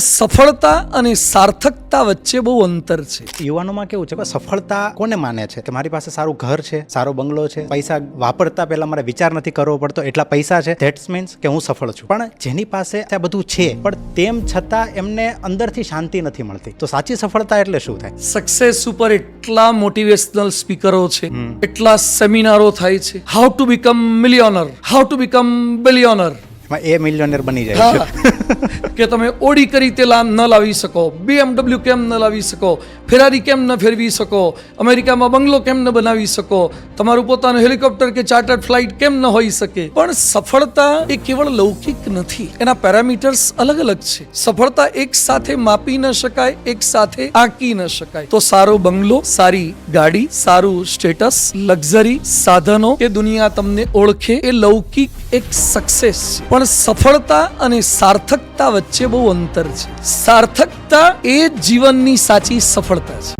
સફળતા અને સાર્થકતા વચ્ચે બહુ અંતર છે. યુવાનોમાં કેવું છે કે સફળતા કોને માને છે કે મારી પાસે સારું ઘર છે, સારો બંગલો છે, પૈસા વાપરતા પહેલા મારે વિચાર નથી કરવો પડતો, એટલા પૈસા છે, ધેટ્સ મીન્સ કે હું સફળ છું. પણ જેની પાસે આ બધું છે પણ તેમ છતાં એમને અંદરથી શાંતિ નથી મળતી, તો સાચી સફળતા એટલે શું થાય? સક્સેસ ઉપર એટલા મોટિવેશનલ સ્પીકરો છે, એટલા સેમિનારો થાય છે. How to become millionaire, how to become billionaire. એમાં એ મિલિયોનર બની જાય છે કે તમે ઓડી કરી તે ન લાવી શકો, BMW કેમ ન લાવી શકો, ફેરારી કેમ ન ફેરવી શકો, અમેરિકામાં બંગલો કેમ ન બનાવી શકો, તમારું પોતાનું હેલિકોપ્ટર કે ચાર્ટર્ડ ફ્લાઇટ કેમ ન હોઈ શકે. પણ સફળતા એ કેવળ લૌકિક નથી, એના પેરામીટર્સ અલગ અલગ છે. સફળતા એક સાથે માપી ન શકાય, એક સાથે આંકી ન શકાય. તો સારો બંગલો, સારી ગાડી, સારું સ્ટેટસ, લક્ઝરી, સાધનો, એ દુનિયા તમને ઓળખે, એ લૌકિક એક સક્સેસ છે. પણ સફળતા અને સાર્થકતા વચ્ચે બહુ અંતર છે. સાર્થકતા એ જીવનની સાચી સફળતા છે.